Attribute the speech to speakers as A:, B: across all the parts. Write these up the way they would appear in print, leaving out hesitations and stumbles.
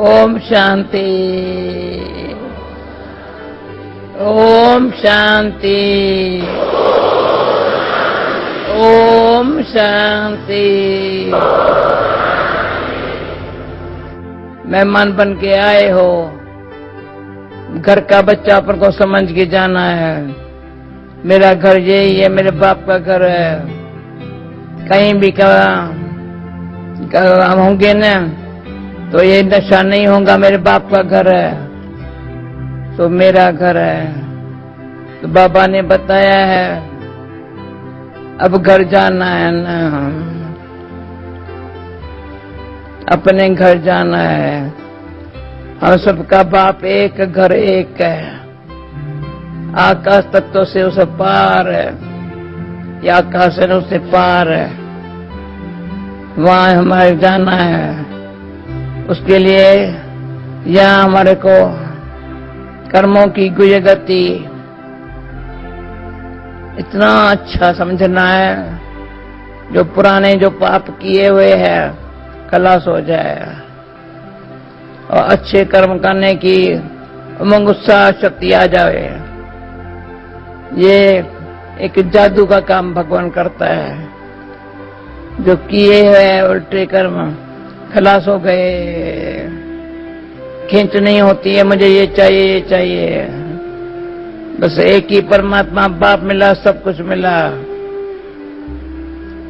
A: ओम शांति। ओम शांति। ओम शांति। मेहमान बन के आए हो, घर का बच्चा अपन को समझ के जाना है। मेरा घर यही है, मेरे बाप का घर है। कहीं भी हम होंगे ना तो ये नशा नहीं होगा, मेरे बाप का घर है तो मेरा घर है। तो बाबा ने बताया है अब घर जाना है ना, अपने घर जाना है। हम सबका बाप एक, घर एक है। आकाश तत्व से उसे पार है, या आकाश से उससे पार है, वहां हमारे जाना है। उसके लिए यहाँ हमारे को कर्मों की गुजर गति इतना अच्छा समझना है, जो पुराने जो पाप किए हुए हैं खलास हो जाए और अच्छे कर्म करने की उमंग उत्साह शक्ति आ जाए। ये एक जादू का काम भगवान करता है। जो किए हुए उल्टे कर्म खलास हो गए। खींच नहीं होती है मुझे ये चाहिए ये चाहिए। बस एक ही परमात्मा बाप मिला, सब कुछ मिला।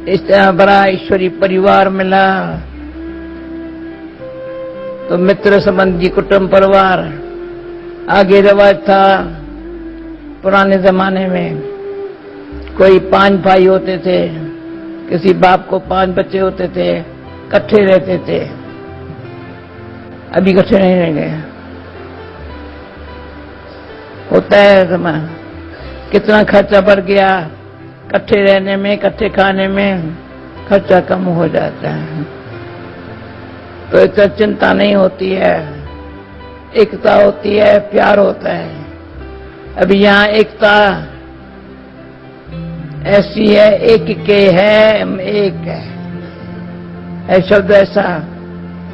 A: इस तरह बड़ा ईश्वरी परिवार मिला तो मित्र संबंधी कुटुंब परिवार। आगे रिवाज था पुराने जमाने में, कोई 5 भाई होते थे, किसी बाप को 5 बच्चे होते थे, इकट्ठे रहते थे। अभी इकट्ठे नहीं रहेंगे। होता है समय कितना खर्चा बढ़ गया, इकट्ठे रहने में, इकट्ठे खाने में खर्चा कम हो जाता है तो इतना चिंता नहीं होती है। एकता होती है, प्यार होता है। अभी यहाँ एकता ऐसी है, एक के है, हम एक है शब्द ऐसा,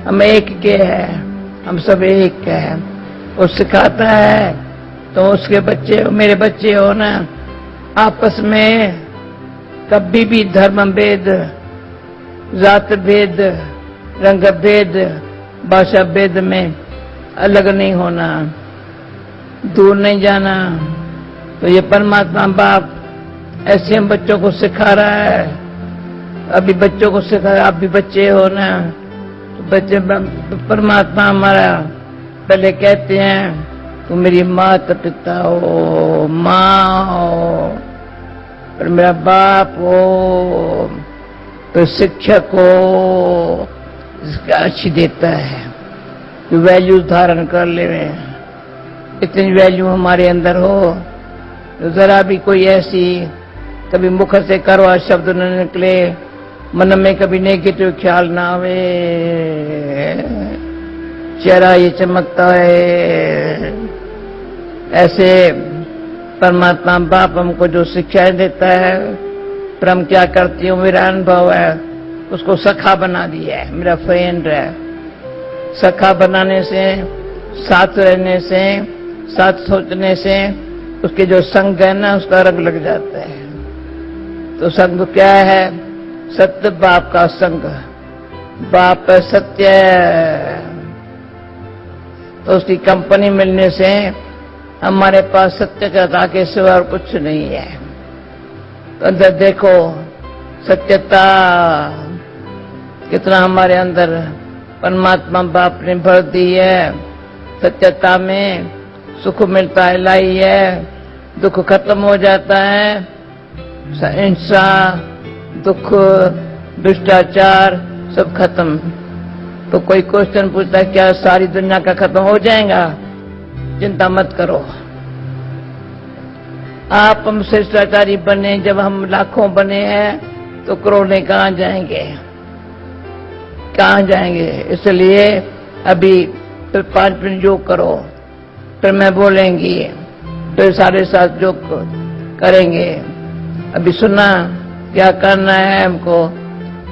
A: हम एक के हैं, हम सब एक है। वो सिखाता है तो उसके बच्चे, मेरे बच्चे हो ना, आपस में कभी भी धर्म भेद, जात भेद, रंग भेद, भाषा भेद में अलग नहीं होना, दूर नहीं जाना। तो ये परमात्मा बाप ऐसे हम बच्चों को सिखा रहा है। अभी बच्चों को सिखा, आप भी बच्चे हो ना, तो बच्चे परमात्मा हमारा पहले कहते हैं तुम मेरी माता पिता हो, माँ हो, और मेरा बाप हो, तो शिक्षक हो, इसका अच्छी देता है। तो वैल्यू धारण कर ले, इतनी वैल्यू हमारे अंदर हो तो जरा भी कोई ऐसी कभी मुख से करवा शब्द न निकले, मन में कभी नेगेटिव ख्याल ना आवे। चेहरा ये चमकता है। ऐसे परमात्मा बाप हमको जो शिक्षाएं देता है, पर हम क्या करती हूँ, मेरा अनुभव है, उसको सखा बना दिया है, मेरा फ्रेंड है। सखा बनाने से, साथ रहने से, साथ सोचने से उसके जो संग है ना, उसका रंग लग जाता है। तो संग क्या है? सत्य बाप का संग। बाप सत्य है तो उसकी कंपनी मिलने से हमारे पास सत्य का आगे सिवा और कुछ नहीं है। तो अंदर देखो सत्यता कितना हमारे अंदर परमात्मा बाप ने भर दी है। सत्यता में सुख मिलता है, लाई है, दुख खत्म हो जाता है। हिंसा, दुख, भ्रष्टाचार सब खत्म। तो कोई क्वेश्चन पूछता है क्या सारी दुनिया का खत्म हो जाएगा? चिंता मत करो। आप हम श्रेष्ठाचारी बने, जब हम लाखों बने हैं तो करोड़ों कहाँ जाएंगे? कहाँ जाएंगे? इसलिए अभी फिर 5 मिनट योग करो, फिर मैं बोलेंगी, फिर 7:30 योग करेंगे। अभी सुना क्या करना है हमको,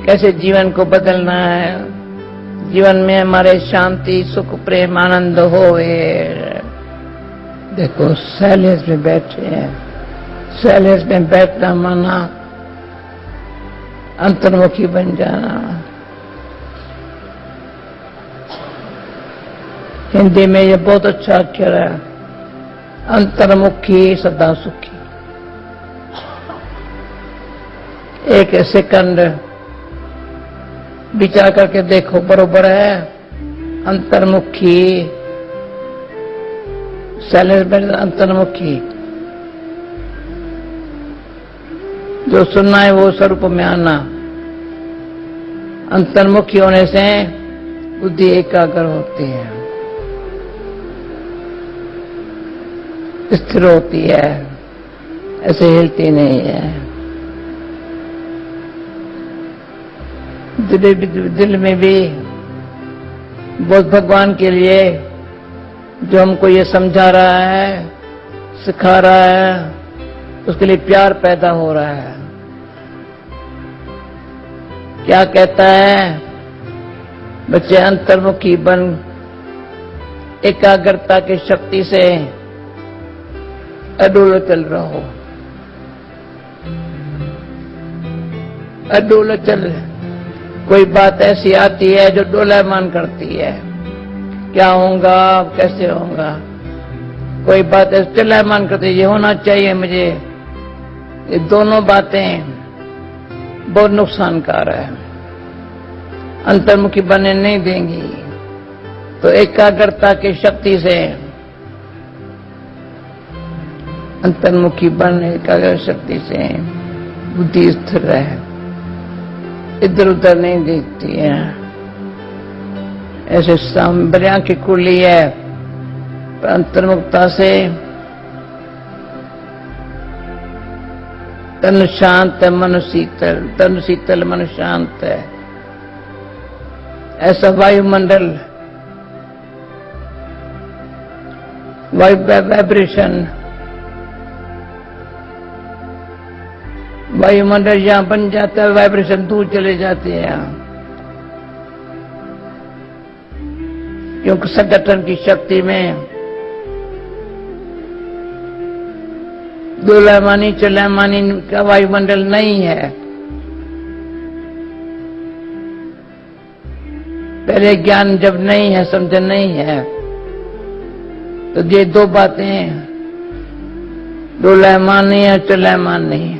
A: कैसे जीवन को बदलना है। जीवन में हमारे शांति सुख प्रेम आनंद होवे। देखो साइलेंस में बैठे हैं, साइलेंस में बैठना माना अंतर्मुखी बन जाना। हिंदी में ये बहुत अच्छा अक्षर है, अंतर्मुखी सदा सुखी। एक सेकंड विचार करके देखो, बरोबर है अंतर्मुखी साइलेंस में अंतर्मुखी। जो सुनना है वो स्वरूप में आना। अंतर्मुखी होने से बुद्धि एकाग्र होती है, स्थिर होती है, ऐसे हिलती नहीं है। दिल में भी बहुत भगवान के लिए जो हमको ये समझा रहा है, सिखा रहा है, उसके लिए प्यार पैदा हो रहा है। क्या कहता है? बच्चे अंतर्मुखी बन, एकाग्रता की शक्ति से अडोल चल रहो, अडोल चल। कोई बात ऐसी आती है जो डोलायमान करती है, क्या होगा कैसे होगा। कोई बात ऐसी डोलायमान करती है, ये होना चाहिए मुझे। ये दोनों बातें बहुत नुकसानकार है, अंतर्मुखी बनने नहीं देंगी। तो एकाग्रता की शक्ति से अंतर्मुखी बन, एकाग्र शक्ति से बुद्धि स्थिर रहे, इधर उधर नहीं देखती है। ऐसे बड़ी आंखें खुली है, अंतर्मुखता से तन शांत है, मन शीतल, तन शीतल मन शांत है। ऐसा वायुमंडल, वाइब्रेशन, वायुमंडल जहां बन जाता है, वाइब्रेशन दूर चले जाते हैं। क्योंकि संगठन की शक्ति में दोलायमानी चलायमानी का वायुमंडल नहीं है। पहले ज्ञान जब नहीं है, समझ नहीं है, तो ये दो बातें दोलायमान नहीं है, चलायमान नहीं है,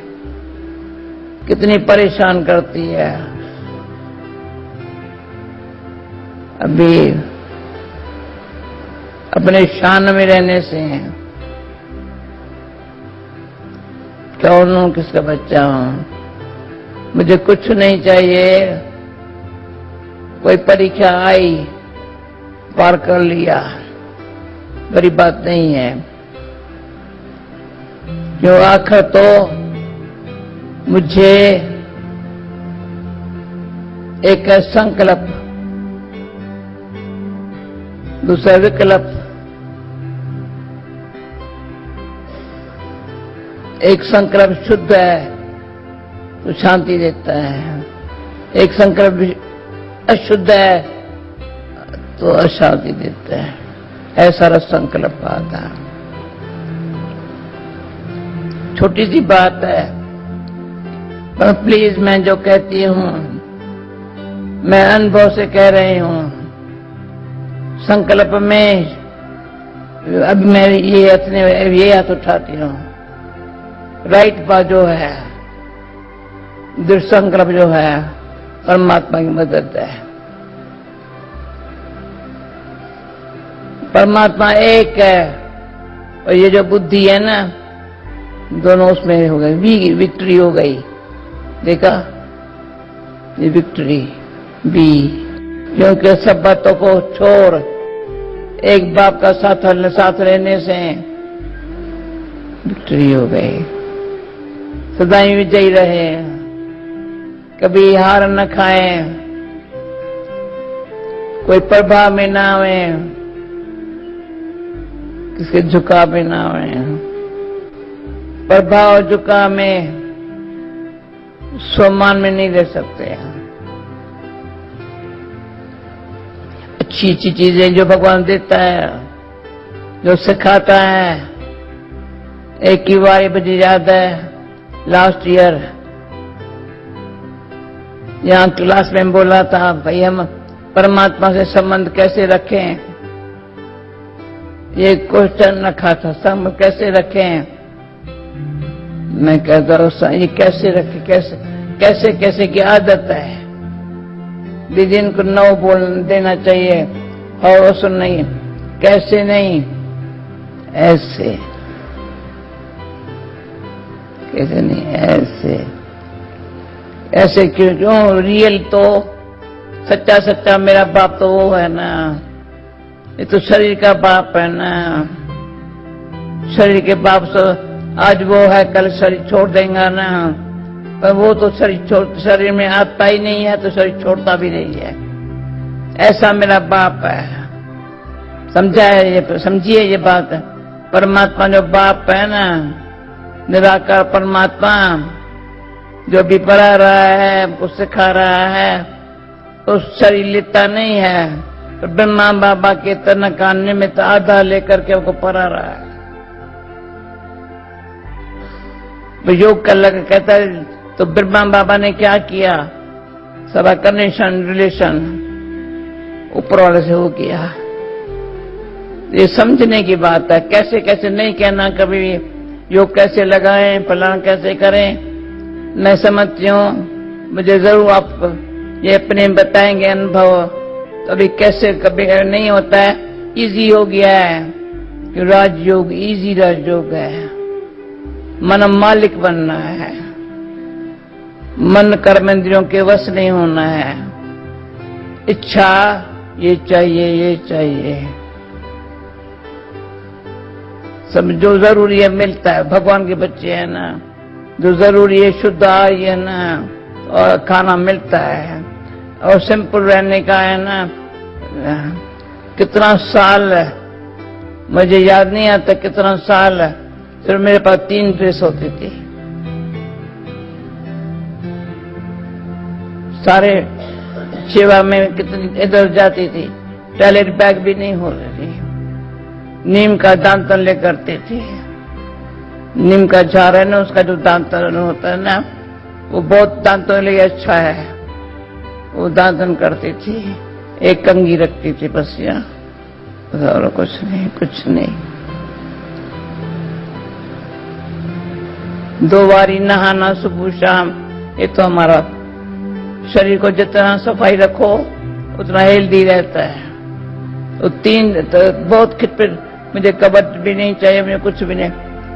A: कितनी परेशान करती है। अभी अपने शान में रहने से कौन हूं, किसका बच्चा हूं, मुझे कुछ नहीं चाहिए। कोई परीक्षा आई, पार कर लिया, बड़ी बात नहीं है। जो आखिर तो मुझे एक संकल्प, दूसरा विकल्प, एक संकल्प शुद्ध है तो शांति देता है, एक संकल्प अशुद्ध है तो अशांति देता है। ऐसा रस संकल्प आता है। छोटी सी बात है, पर प्लीज मैं जो कहती हूं, मैं अनुभव से कह रही हूं। संकल्प में अब मैं ये हाथ उठाती हूं, राइट पा जो है, दृढ़ संकल्प जो है, परमात्मा की मदद है। परमात्मा एक है और ये जो बुद्धि है ना, दोनों उसमें हो गई, विक्ट्री हो गई। देखा, ये विक्ट्री बी, क्योंकि सब बातों को छोड़ एक बाप का साथ रहने से विक्ट्री हो गई। सदाई विजयी रहे, कभी हार न खाए, कोई प्रभाव में ना आवे, किसके झुकाव में ना आवे। प्रभाव झुकाव में स्वमान में नहीं रह सकते। अच्छी अच्छी चीजें जो भगवान देता है, जो सिखाता है। एक ही बार मुझे याद है, लास्ट ईयर यहाँ क्लास में बोला था, भाई हम परमात्मा से संबंध कैसे रखें, ये क्वेश्चन रखा था, संबंध कैसे रखें। मैं कहता हूँ ये कैसे रखे, कैसे कैसे कैसे की आदत है। दीदी को नो बोल देना चाहिए, और सुन नहीं, कैसे नहीं, ऐसे, कैसे नहीं, ऐसे ऐसे क्यों। रियल तो सच्चा सच्चा मेरा बाप तो वो है ना, ये तो शरीर का बाप है ना। शरीर के बाप से आज वो है, कल शरीर छोड़ देगा ना, पर वो तो शरीर में आता ही नहीं है, तो शरीर छोड़ता भी नहीं है। ऐसा मेरा बाप है, समझा है ये, समझिए ये बात। परमात्मा जो बाप है ना, निराकार परमात्मा जो भी पढ़ा रहा है, हमको सिखा रहा है, तो शरीर लेता नहीं है, तो ब्रह्मा बाबा के तन निमित्त आधा लेकर के हमको पढ़ा रहा है। तो योग का लग कहता है, तो ब्रह्मा बाबा ने क्या किया, सबा कनेक्शन रिलेशन ऊपर वाले से हो किया। ये समझने की बात है, कैसे कैसे नहीं कहना कभी योग कैसे लगाएं, फलाना कैसे करें। मैं समझती हूँ, मुझे जरूर आप ये अपने बताएंगे अनुभव, कभी कैसे कभी नहीं होता है। इजी हो गया है कि राजयोग इजी राजयोग है, मन मालिक बनना है, मन कर्म इंद्रियों के वश नहीं होना है। इच्छा ये चाहिए, ये चाहिए, सब जो जरूरी है मिलता है। भगवान के बच्चे हैं ना, जो जरूरी है शुद्ध आहार है ना, और खाना मिलता है, और सिंपल रहने का है ना। कितना साल मुझे याद नहीं आता, कितना साल फिर मेरे पास 3 ड्रेस होती थी, सारे सेवा में कितनी इधर जाती थी, टॉयलेट बैग भी नहीं हो रही थी। नीम का दांतन ले करते थे, नीम का झाड़ है ना, उसका जो दांतन होता है ना, वो बहुत दांतों के लिए अच्छा है, वो दांतन करती थी। एक कंघी रखती थी बस यहाँ, और कुछ नहीं, कुछ नहीं। 2 बारी नहाना सुबह शाम, ये तो हमारा शरीर को जितना सफाई रखो उतना हेल्दी रहता है। तो 3 तो बहुत खिटपिट, मुझे कबट भी नहीं चाहिए, मुझे कुछ भी नहीं।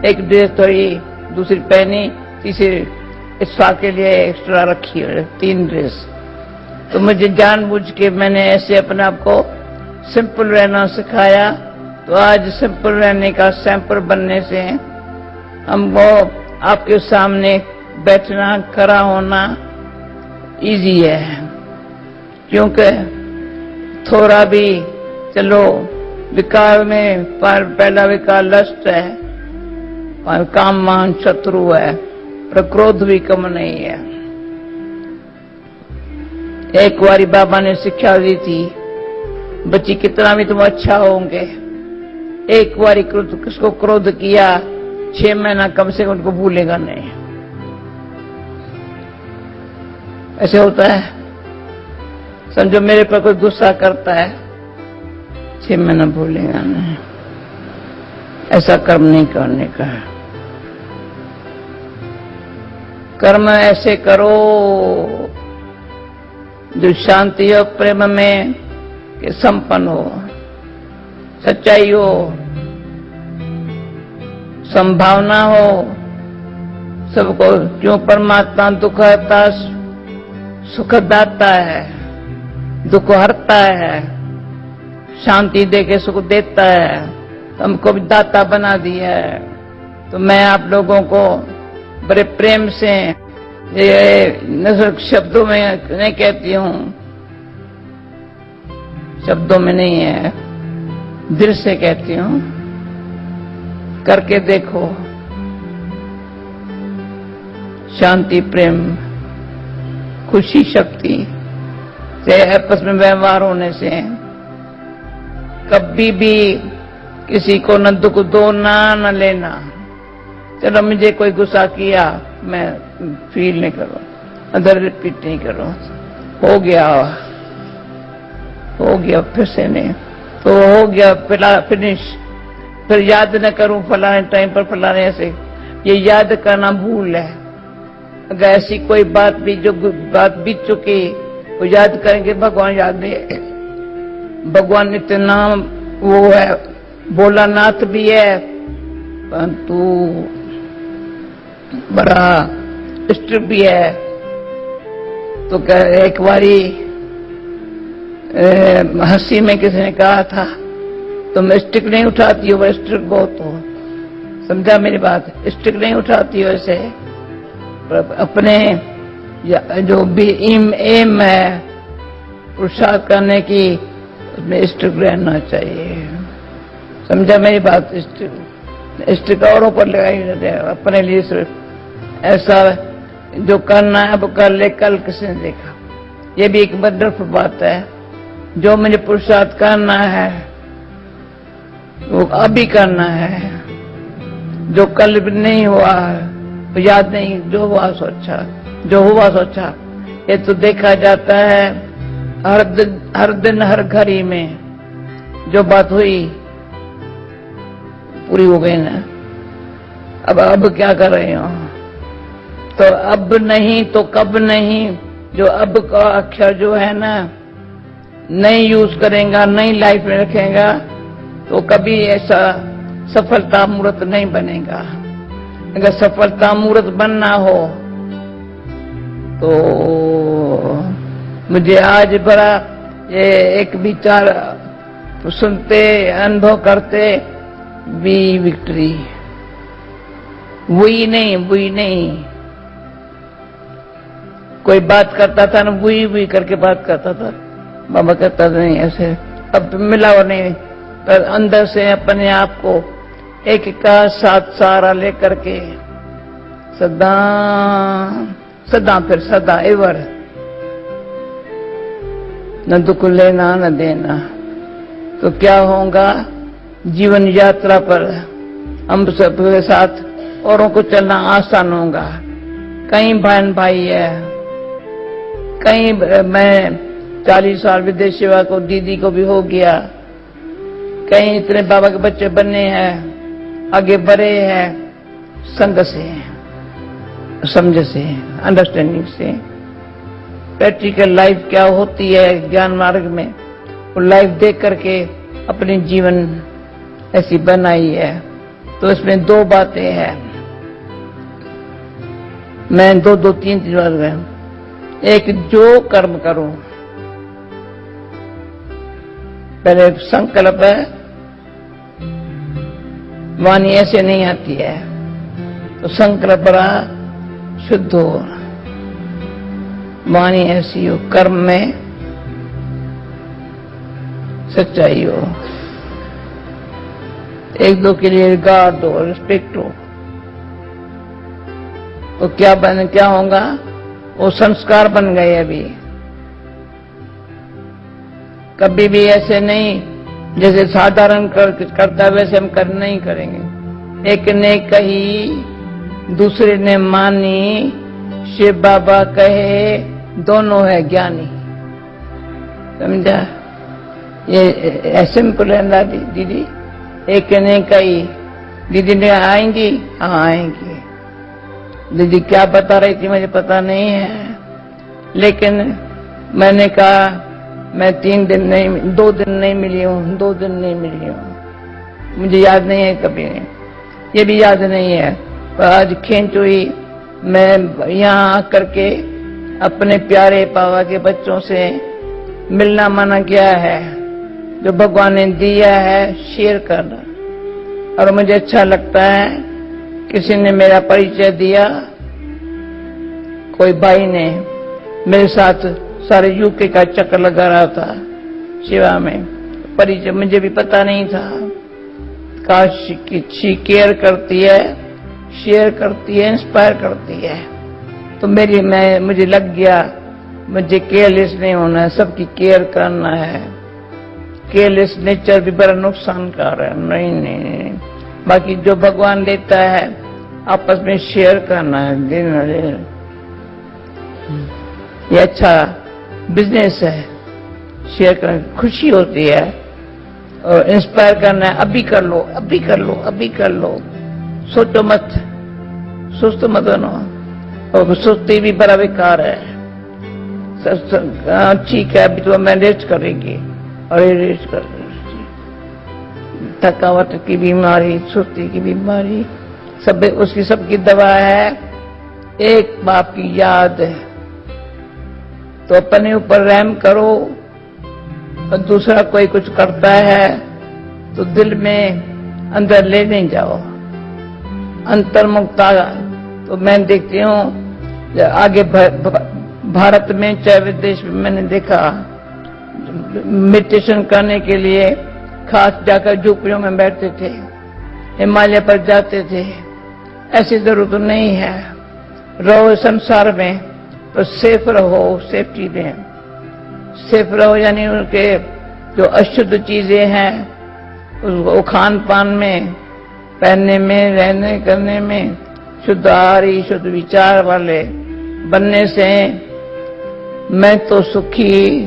A: एक ड्रेस थोड़ी दूसरी पहनी, तीसरी इस्फा के लिए एक्स्ट्रा रखी है, 3 ड्रेस। तो मुझे जानबूझ के मैंने ऐसे अपने आप को सिंपल रहना सिखाया। तो आज सिंपल रहने का सैंपल बनने से हमको आपके सामने बैठना, खड़ा होना इजी है। क्योंकि थोड़ा भी चलो विकार में पहला विकार लस्ट है, और काम मान शत्रु है, पर क्रोध भी कम नहीं है। एक बारी बाबा ने शिक्षा दी थी, बच्ची कितना भी तुम अच्छा होंगे, एक बारी किसको क्रोध किया 6 महीना कम से कम उनको भूलेगा नहीं। ऐसे होता है, समझो मेरे पर कोई गुस्सा करता है, 6 महीना भूलेगा नहीं। ऐसा कर्म नहीं करने का है। कर्म ऐसे करो जो शांति और प्रेम में के संपन्न हो, सच्चाई हो, संभावना हो सबको। क्यों परमात्मा दुख हरता सुख दाता है, दुख हरता है, शांति देके सुख देता है, हमको भी दाता बना दिया है। तो मैं आप लोगों को बड़े प्रेम से ये न शब्दों में नहीं कहती हूँ, शब्दों में नहीं है, दिल से कहती हूँ। करके देखो, शांति प्रेम खुशी शक्ति से आपस में व्यवहार होने से कभी भी किसी को न दुख दो न लेना। चलो मुझे कोई गुस्सा किया, मैं फील नहीं करूं, अंदर रिपीट नहीं करूं, हो गया फिर से नहीं, तो हो गया फिनिश। फिर याद न करूं फलाने टाइम पर फलाने ऐसे, ये याद करना भूल है। अगर ऐसी कोई बात भी जो बात बीत चुकी वो याद करेंगे, भगवान याद नहीं। भगवान इतना वो है, भोलानाथ भी है, परंतु बड़ा स्ट्रिक्ट भी है। तो एक बारी हंसी में किसी ने कहा था, तुम स्टिक नहीं उठाती हो, वह स्टिक बहुत हो। समझा मेरी बात? स्टिक नहीं उठाती हो ऐसे, अपने जो भी एम है पुरुषार्थ करने की, उसमें स्टिक रहना चाहिए। समझा मेरी बात? स्टिक औरों पर लगाई जाती है, अपने लिए सिर्फ ऐसा जो करना है वो कर ले, कल किसी ने देखा। ये भी एक वंडरफुल बात है, जो मुझे पुरुषार्थ करना है वो अभी करना है, जो कल भी नहीं हुआ तो याद नहीं, जो हुआ सो अच्छा, जो हुआ सो अच्छा। ये तो देखा जाता है हर दिन हर घड़ी में जो बात हुई पूरी हो गई ना। अब क्या कर रहे हो? तो अब नहीं तो कब नहीं, जो अब का अक्षर जो है ना नहीं यूज करेगा, नहीं लाइफ में रखेगा, तो कभी ऐसा सफलता मूर्त नहीं बनेगा। अगर सफलता मूर्त बनना हो तो मुझे आज बड़ा ये एक विचार सुनते अनुभव करते, वी विक्ट्री, वही नहीं। कोई बात करता था ना, वही करके बात करता था, बाबा कहता था नहीं ऐसे। अब मिला और नहीं, पर अंदर से अपने आप को एक का साथ सहारा लेकर के सदा एवर न दुख लेना न देना, तो क्या होगा? जीवन यात्रा पर हम सबके साथ औरों को चलना आसान होगा। कई बहन भाई है, कई मैं 40 साल विदेश सेवा को दीदी को भी हो गया, कई इतने बाबा के बच्चे बने हैं, आगे बढ़े हैं, संग से, समझ से, अंडरस्टैंडिंग से। प्रैक्टिकल लाइफ क्या होती है ज्ञान मार्ग में, वो लाइफ देख करके अपने जीवन ऐसी बनाई है। तो इसमें दो बातें हैं, मैं तीन बात में। एक, जो कर्म करूं, पहले संकल्प है, वाणी ऐसे नहीं आती है, तो संकल्प बड़ा शुद्ध हो, वाणी ऐसी हो, कर्म में सच्चाई हो, एक दो के लिए रिगार्ड हो, रिस्पेक्ट हो, तो क्या होगा? वो संस्कार बन गए। अभी कभी भी ऐसे नहीं जैसे साधारण करता वैसे हम नहीं करेंगे। एक ने कही, दूसरे ने मानी, शिव बाबा कहे, दोनों है ज्ञानी। समझा? ये सिंपल है ना दीदी। एक ने कही, दीदी ने आएंगी? हाँ आएंगी। दीदी क्या बता रही थी मुझे पता नहीं है, लेकिन मैंने कहा मैं 2 दिन नहीं मिली हूँ, मुझे याद नहीं है कभी, ये भी याद नहीं है। पर आज खींच हुई, मैं यहाँ आकर के अपने प्यारे बाबा के बच्चों से मिलना मना किया है, जो भगवान ने दिया है शेयर करना। और मुझे अच्छा लगता है, किसी ने मेरा परिचय दिया, कोई भाई ने मेरे साथ सारे यूके का चक्कर लगा रहा था सेवा में, परिचय मुझे भी पता नहीं था। काश की केयर करती है, शेयर करती है, इंस्पायर करती है। तो मुझे लग गया, मुझे केयरलेस नहीं होना है, सबकी केयर करना है। केयरलेस नेचर भी बड़ा नुकसानकार है। नहीं नहीं नहीं, बाकी जो भगवान देता है आपस में शेयर करना है, देना है। ये अच्छा बिजनेस है, शेयर करने खुशी होती है और इंस्पायर करना है। अभी कर लो, अभी कर लो, अभी कर लो, सोचो मत, सुस्त मत बनो। और सुस्ती भी बड़ा बेकार है। ठीक है, अभी तो मैं रेस्ट करेंगी और ये रेस्ट कर, थकावट की बीमारी, सुस्ती की बीमारी, सब उसकी सबकी दवा है एक बाप की याद। तो अपने ऊपर रहम करो। और दूसरा कोई कुछ करता है तो दिल में अंदर ले नहीं जाओ, अंतर्मुखता। तो मैं देखती हूँ आगे भारत में चाहे विदेश में मैंने देखा, मेडिटेशन करने के लिए खास जाकर झोपड़ियों में बैठते थे, हिमालय पर जाते थे। ऐसी जरूरत नहीं है, रहो संसार में तो सेफ रहो, सेफ्टी में सेफ रहो। यानी उनके जो अशुद्ध चीजें हैं उसको खान पान में, पहनने में, रहने करने में शुद्ध आहारी, शुद्ध विचार वाले बनने से मैं तो सुखी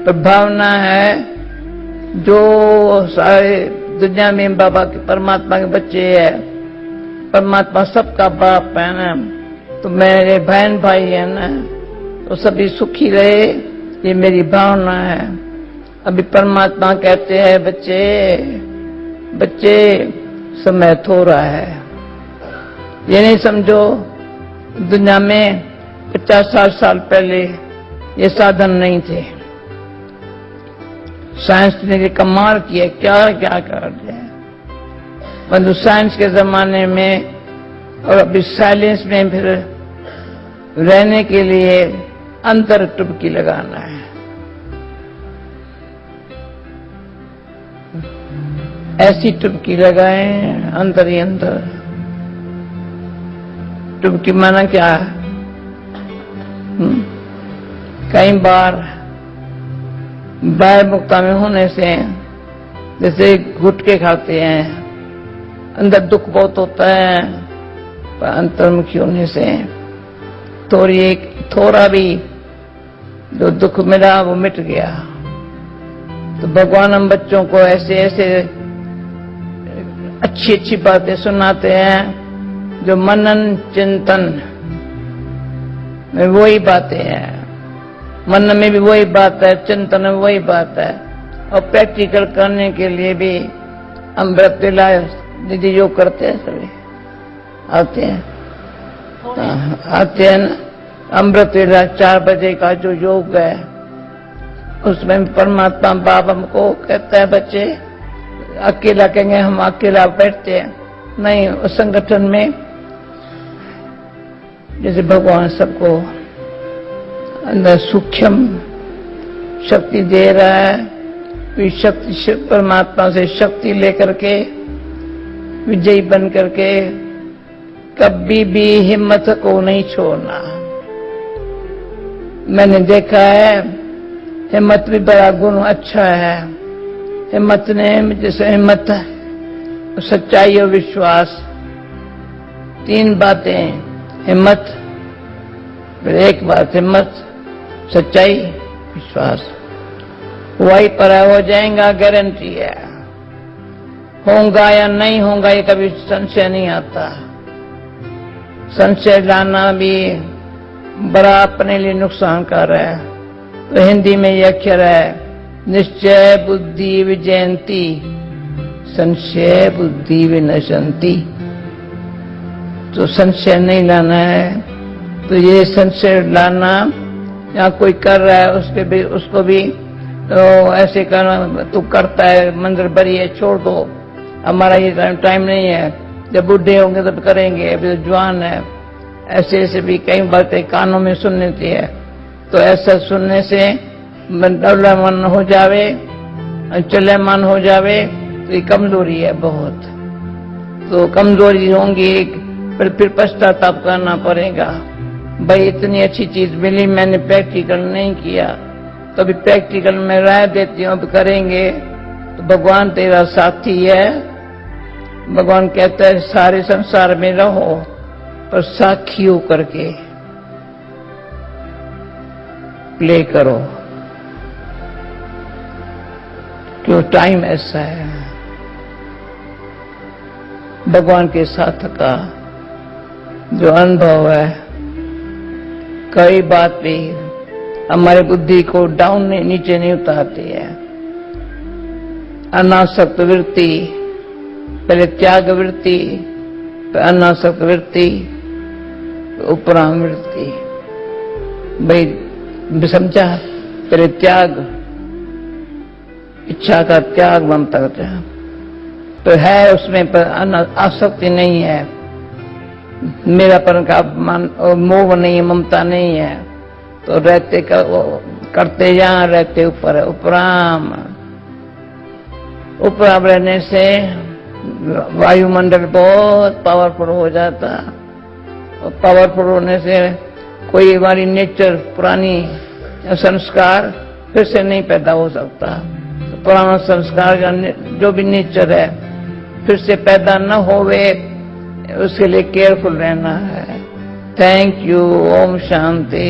A: भावना है। जो सारे दुनिया में बाबा के परमात्मा के बच्चे हैं, परमात्मा सबका बाप है ना, तो मेरे बहन भाई है ना, तो सभी सुखी रहे, ये मेरी भावना है। अभी परमात्मा कहते हैं बच्चे बच्चे समय थोड़ा है। ये नहीं समझो दुनिया में 50-60 साल पहले ये साधन नहीं थे। साइंस ने कमाल किया, क्या क्या कर दिया। परंतु साइंस के जमाने में और अभी साइलेंस में फिर रहने के लिए अंतर टुबकी लगाना है। ऐसी टुबकी लगाएं अंदर ही अंदर। टुबकी माना क्या है? कई बार बाहर मुक्ता में होने से जैसे गुटके खाते हैं, अंदर दुख बहुत होता है, पर अंतर्मुखी होने से थोड़ा भी जो दुख मिला वो मिट गया। तो भगवान हम बच्चों को ऐसे ऐसे अच्छी अच्छी बातें सुनाते हैं जो मनन चिंतन में वही बातें हैं, मन में भी वही बात है, चिंतन में वही बात है। और प्रैक्टिकल करने के लिए भी अमृत वेला दीदी योग करते हैं, सभी आते हैं ना। अमृत वेला 4 बजे का जो योग है उसमें परमात्मा बाप हमको कहता है बच्चे अकेला कहेंगे हम अकेला बैठते हैं, नहीं, उस संगठन में जैसे भगवान सबको अंदर सूक्ष्म शक्ति दे रहा है, शक्ति परमात्मा से शक्ति लेकर के विजयी बन करके कभी भी हिम्मत को नहीं छोड़ना। मैंने देखा है हिम्मत भी बड़ा गुण अच्छा है। हिम्मत ने जैसे हिम्मत, सच्चाई और विश्वास, 3 बातें, हिम्मत, फिर एक बात हिम्मत, सच्चाई, विश्वास, वही पर हो जाएगा, गारंटी है। होगा या नहीं होगा ये कभी संशय नहीं आता। संशय लाना भी बड़ा अपने लिए नुकसानकार है। तो हिंदी में ये अक्षर है निश्चय बुद्धि विजयंती, संशय बुद्धि विनशंति। तो संशय नहीं लाना है। तो ये संशय लाना, या कोई कर रहा है उसको भी तो ऐसे करना, तू करता है मंदिर बड़ी है छोड़ दो, हमारा ये टाइम नहीं है, जब बूढ़े होंगे तब करेंगे, अभी तो जवान है। ऐसे ऐसे भी कई बातें कानों में सुनने थी है। तो ऐसा सुनने से डौला मन हो जावे, चले मन हो जावे, तो ये कमजोरी है बहुत। तो कमजोरी होंगी, फिर पश्चाताप करना पड़ेगा। भाई इतनी अच्छी चीज मिली, मैंने प्रैक्टिकल नहीं किया, तो अभी प्रैक्टिकल में राय देती हूं, अब करेंगे तो भगवान तेरा साथी है। भगवान कहता है सारे संसार में रहो पर साखी होकर के प्ले करो, क्यों टाइम ऐसा है। भगवान के साथ का जो अनुभव है, कई बात भी हमारे बुद्धि को डाउन नीचे नहीं उतारती है। अनासक्त वृत्ति, पहले त्याग वृत्ति, फिर अनासक्त वृत्ति, उपराम वृत्ति। भाई समझा, पहले त्याग, इच्छा का त्याग, ममता का त्याग तो है उसमें, पर आसक्ति नहीं है, मेरापन का मोह नहीं है, ममता नहीं है। तो रहते करते जहां रहते ऊपर है। उपराम, उपराम रहने से वायुमंडल बहुत पावरफुल हो जाता, और पावरफुल होने से कोई हमारी नेचर पुरानी संस्कार फिर से नहीं पैदा हो सकता। तो पुराना संस्कार का जो भी नेचर है फिर से पैदा न होवे, उसके लिए केयरफुल रहना है। Thank you. ओम शांति।